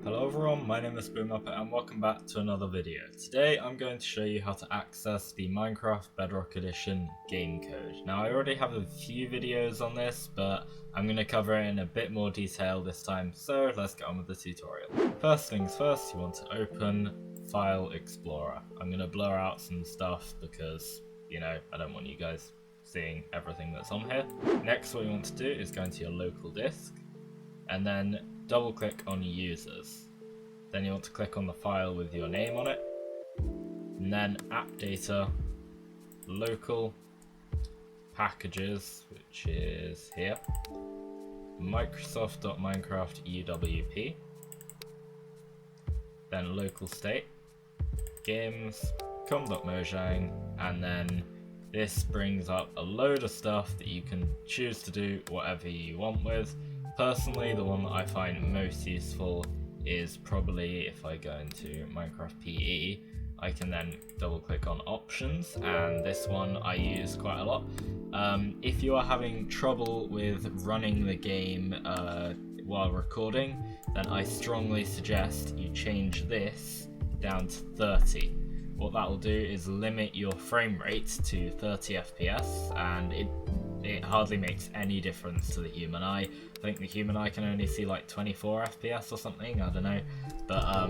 Hello everyone, my name is BoomUppet and welcome back to another video. Today I'm going to show you how to access the Minecraft Bedrock Edition game code. Now I already have a few videos on this, but I'm going to cover it in a bit more detail this time, so let's get on with the tutorial. First things first, you want to open File Explorer. I'm going to blur out some stuff because, I don't want you guys seeing everything that's on here. Next, what you want to do is go into your local disk and then double click on users. Then you want to click on the file with your name on it, and then app data, local, packages, which is here, Microsoft.Minecraft UWP, then local state, games, com.mojang, and then this brings up a load of stuff that you can choose to do whatever you want with. Personally, the one that I find most useful is probably if I go into Minecraft PE, I can then double click on options, and this one I use quite a lot. If you are having trouble with running the game while recording, then I strongly suggest you change this down to 30. What that will do is limit your frame rate to 30 FPS, and it hardly makes any difference to the human eye. I think the human eye can only see like 24 FPS or something, I don't know. But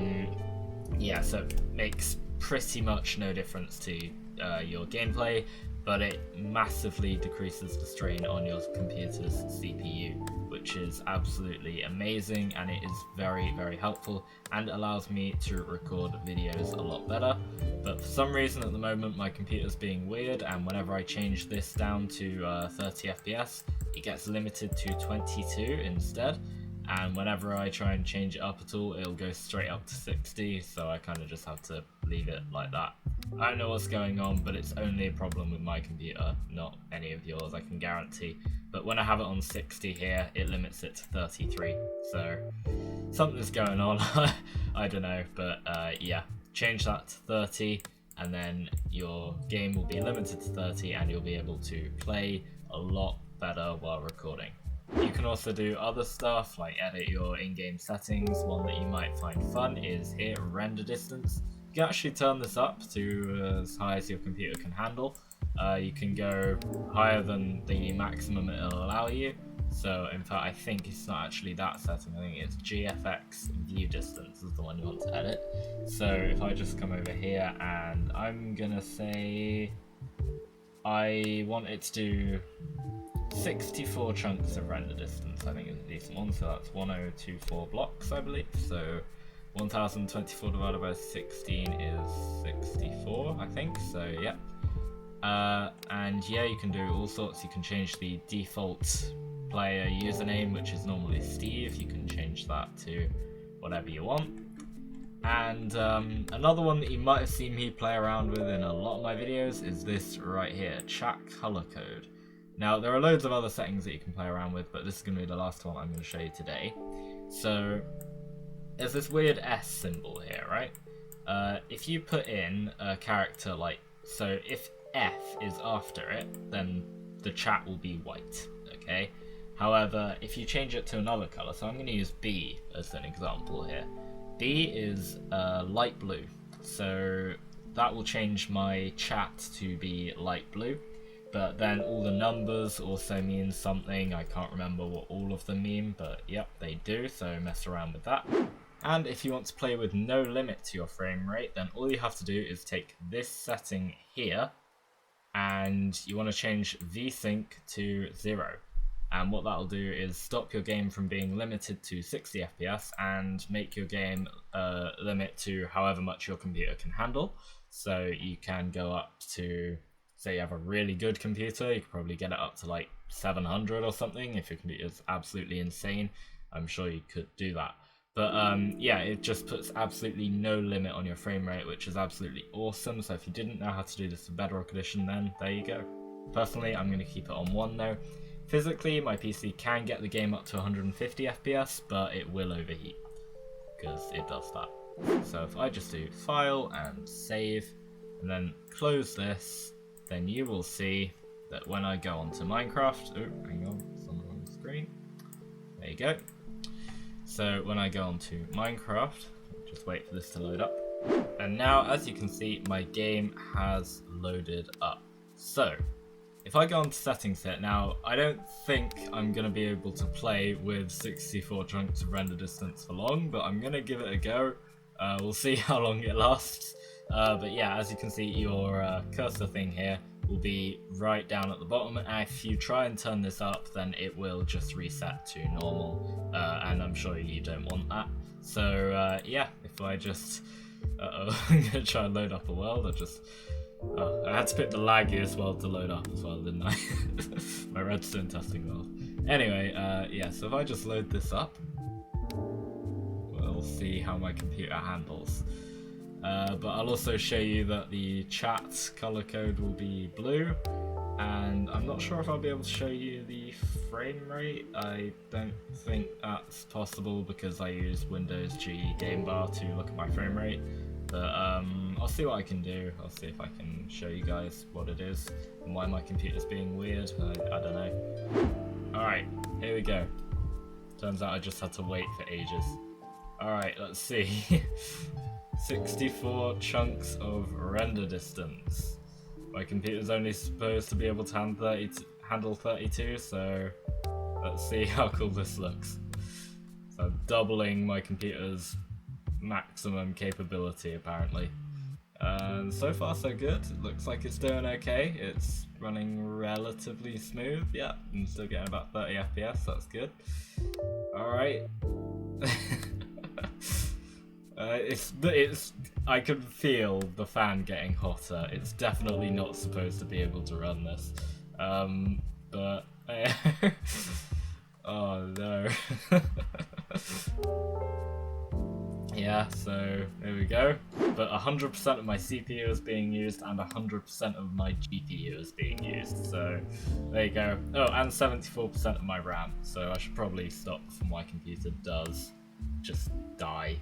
yeah, so it makes pretty much no difference to your gameplay, but it massively decreases the strain on your computer's CPU, which is absolutely amazing, and it is very, very helpful and allows me to record videos a lot better. But for some reason at the moment my computer's being weird, and whenever I change this down to 30 FPS, it gets limited to 22 instead, and whenever I try and change it up at all, it'll go straight up to 60, so I kind of just have to leave it like that. I don't know what's going on, but it's only a problem with my computer, not any of yours, I can guarantee. But when I have it on 60 here, it limits it to 33, so something's going on. I don't know, but yeah, change that to 30, and then your game will be limited to 30, and you'll be able to play a lot better while recording. You can also do other stuff like edit your in-game settings. One that you might find fun is here, render distance. You can actually turn this up to as high as your computer can handle. You can go higher than the maximum it'll allow you. So in fact, I think it's not actually that setting. I think it's GFX view distance is the one you want to edit. So if I just come over here and I'm gonna say I want it to do 64 chunks of render distance, I think is a decent one, so that's 1024 blocks, I believe. So 1024 divided by 16 is 64, I think, so yeah. And yeah, you can do all sorts. You can change the default player username, which is normally Steve. You can change that to whatever you want. And another one that you might have seen me play around with in a lot of my videos is this right here, chat color code. Now, there are loads of other settings that you can play around with, but this is going to be the last one I'm going to show you today. So, there's this weird S symbol here, right? If you put in a character like, so if F is after it, then the chat will be white, okay? However, if you change it to another color, so I'm going to use B as an example here. B is light blue, so that will change my chat to be light blue. But then all the numbers also mean something. I can't remember what all of them mean, but yep, they do, so mess around with that. And if you want to play with no limit to your frame rate, then all you have to do is take this setting here, and you want to change VSync to 0. And what that'll do is stop your game from being limited to 60 FPS and make your game limit to however much your computer can handle. So you can go up to, say you have a really good computer, you could probably get it up to like 700 or something. If your computer is absolutely insane, I'm sure you could do that. But yeah, it just puts absolutely no limit on your frame rate, which is absolutely awesome. So if you didn't know how to do this for Bedrock Edition, then there you go. Personally, I'm going to keep it on 1 though. Physically, my PC can get the game up to 150 FPS, but it will overheat because it does that. So if I just do File and Save, and then close this, then you will see that when I go onto Minecraft, oh, hang on, somewhere on the screen, there you go. So when I go onto Minecraft, just wait for this to load up. And now, as you can see, my game has loaded up. So if I go on to settings here, now I don't think I'm going to be able to play with 64 chunks of render distance for long, but I'm going to give it a go. We'll see how long it lasts. But yeah, as you can see, your cursor thing here will be right down at the bottom, and if you try and turn this up, then it will just reset to normal, and I'm sure you don't want that. So yeah, if I just... I'm going to try and load up a world. I had to pick the laggiest world to load up as well, didn't I? My redstone testing world. Anyway, yeah, so if I just load this up, we'll see how my computer handles. But I'll also show you that the chat color code will be blue, and I'm not sure if I'll be able to show you the frame rate. I don't think that's possible because I use Windows GE Game Bar to look at my frame rate. But I'll see what I can do. I'll see if I can show you guys what it is and why my computer's being weird. I don't know. Alright, here we go. Turns out I just had to wait for ages. Alright, let's see. 64 chunks of render distance. My computer's only supposed to be able to handle 32, so let's see how cool this looks. So I'm doubling my computer's maximum capability apparently. And so far so good. It looks like it's doing okay. It's running relatively smooth. Yeah, I'm still getting about 30 FPS, that's good. Alright. I can feel the fan getting hotter. It's definitely not supposed to be able to run this. But oh no. Yeah, so there we go. But 100% of my CPU is being used and 100% of my GPU is being used. So there you go. Oh, and 74% of my RAM. So I should probably stop before my computer does just die.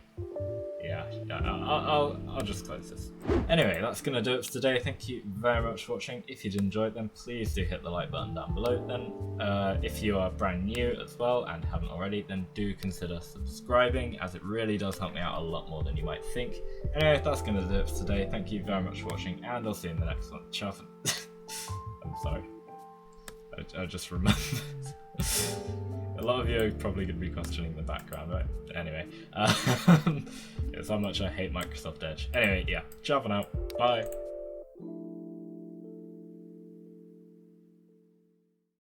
Yeah, I'll just close this. Anyway, that's gonna do it for today. Thank you very much for watching. If you did enjoy it, then please do hit the like button down below. Then if you are brand new as well and haven't already, then do consider subscribing, as it really does help me out a lot more than you might think. Anyway, that's gonna do it for today. Thank you very much for watching, and I'll see you in the next one. Ciao. I'm sorry. I just remembered. A lot of you are probably going to be questioning the background, right? Anyway, it's how much I hate Microsoft Edge. Anyway, yeah, ciao for now. Bye.